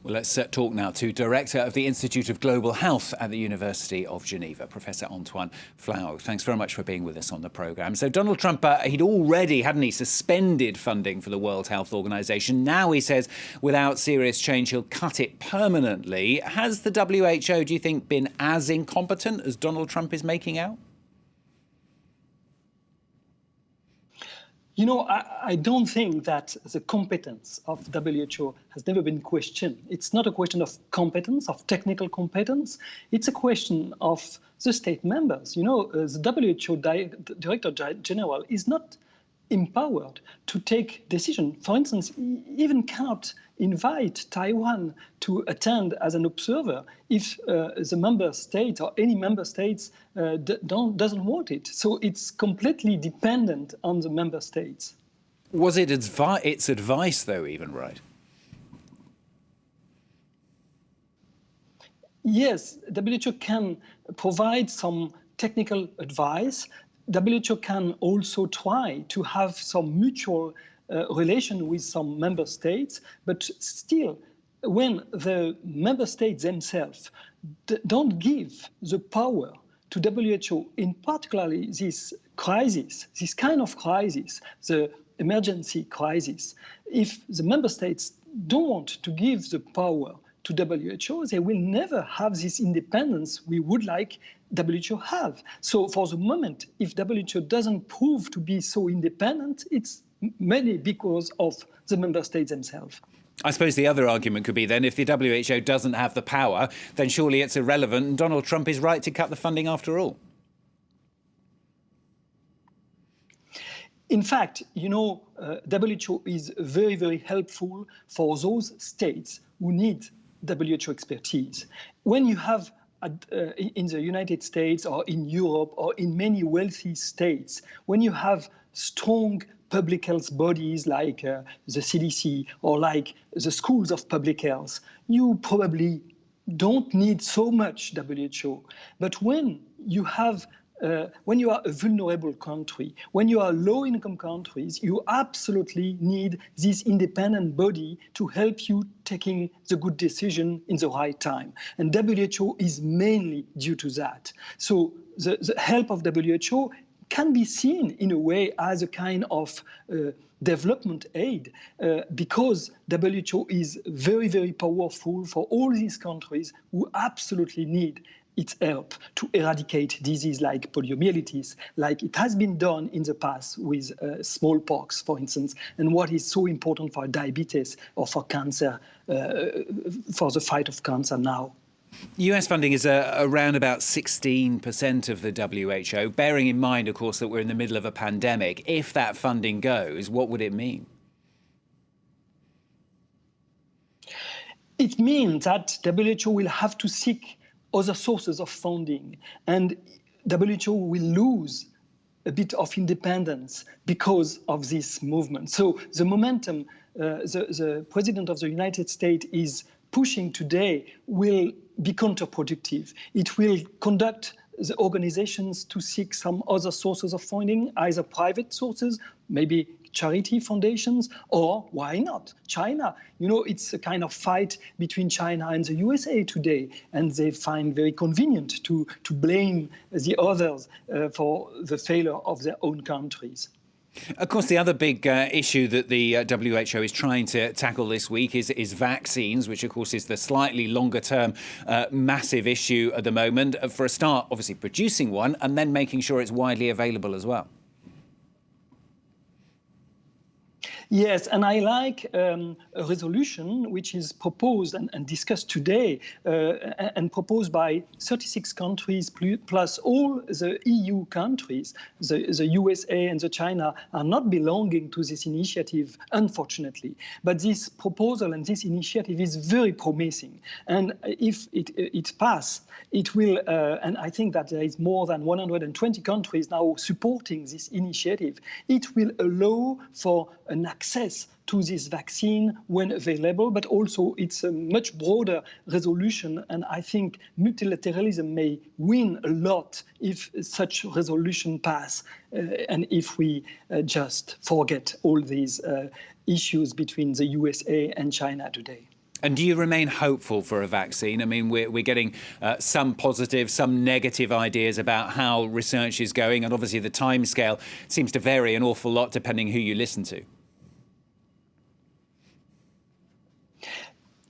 Well, let's talk now to Director of the Institute of Global Health at the University of Geneva, Professor Antoine Flahault. Thanks very much for being with us on the programme. So Donald Trump, he'd already, hadn't he, suspended funding for the World Health Organization. Now he says without serious change, he'll cut it permanently. Has the WHO, do you think, been as incompetent as Donald Trump is making out? You know, I don't think that the competence of WHO has never been questioned. It's not a question of competence, of technical competence. It's a question of the state members. You know, the WHO Director General is not empowered to take decisions. For instance, he even cannot invite Taiwan to attend as an observer if the member state or any member states doesn't want it. So it's completely dependent on the member states. Was it its advice, though, even right? Yes, WHO can provide some technical advice. WHO can also try to have some mutual relation with some member states, but still, when the member states themselves don't give the power to WHO, in particularly this crisis, this kind of crisis, the emergency crisis, if the member states don't want to give the power to WHO, they will never have this independence we would like WHO have. So for the moment, if WHO doesn't prove to be so independent, it's mainly because of the member states themselves. I suppose the other argument could be then if the WHO doesn't have the power, then surely it's irrelevant and Donald Trump is right to cut the funding after all. In fact, you know, WHO is very, very helpful for those states who need WHO expertise. When you have in the United States or in Europe or in many wealthy states, when you have strong public health bodies like the CDC or like the schools of public health, you probably don't need so much WHO. But when you have when you are a vulnerable country, when you are low-income countries, you absolutely need this independent body to help you taking the good decision in the right time. And WHO is mainly due to that. So the help of WHO can be seen in a way as a kind of development aid because WHO is very, very powerful for all these countries who absolutely need its help to eradicate disease like poliomyelitis, like it has been done in the past with smallpox, for instance, and what is so important for diabetes or for cancer, for the fight of cancer now. US funding is around about 16% of the WHO, bearing in mind, of course, that we're in the middle of a pandemic. If that funding goes, what would it mean? It means that WHO will have to seek other sources of funding, and WHO will lose a bit of independence because of this movement. So the momentum the President of the United States is pushing today will be counterproductive. It will conduct the organizations to seek some other sources of funding, either private sources, maybe charity foundations, or why not China? You know, it's a kind of fight between China and the USA today, and they find very convenient to blame the others for the failure of their own countries. Of course, the other big issue that the WHO is trying to tackle this week is vaccines, which, of course, is the slightly longer-term massive issue at the moment. For a start, obviously, producing one and then making sure it's widely available as well. Yes, and I like a resolution which is proposed and discussed today and proposed by 36 countries plus all the EU countries. The USA and the China are not belonging to this initiative, unfortunately. But this proposal and this initiative is very promising. And if it passes, it will, and I think that there is more than 120 countries now supporting this initiative, it will allow for an access to this vaccine when available, but also it's a much broader resolution. And I think multilateralism may win a lot if such resolution pass and if we just forget all these issues between the USA and China today. And do you remain hopeful for a vaccine? I mean, we're getting some positive, some negative ideas about how research is going. And obviously the timescale seems to vary an awful lot depending who you listen to.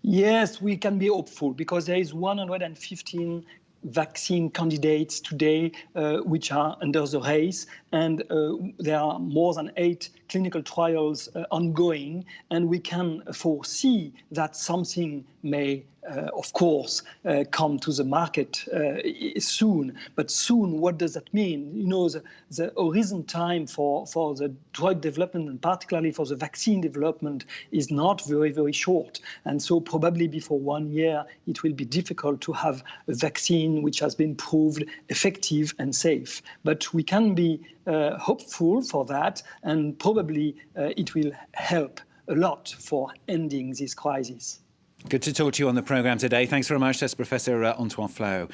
Yes, we can be hopeful because there is 115 vaccine candidates today which are under the race, and there are more than 8 clinical trials ongoing, and we can foresee that something may, of course, come to the market soon. But soon, what does that mean? You know, the horizon time for the drug development, and particularly for the vaccine development, is not very, very short. And so probably before 1 year, it will be difficult to have a vaccine which has been proved effective and safe. But we can be hopeful for that, and probably it will help a lot for ending this crisis. Good to talk to you on the programme today. Thanks very much. That's Professor Antoine Flahault,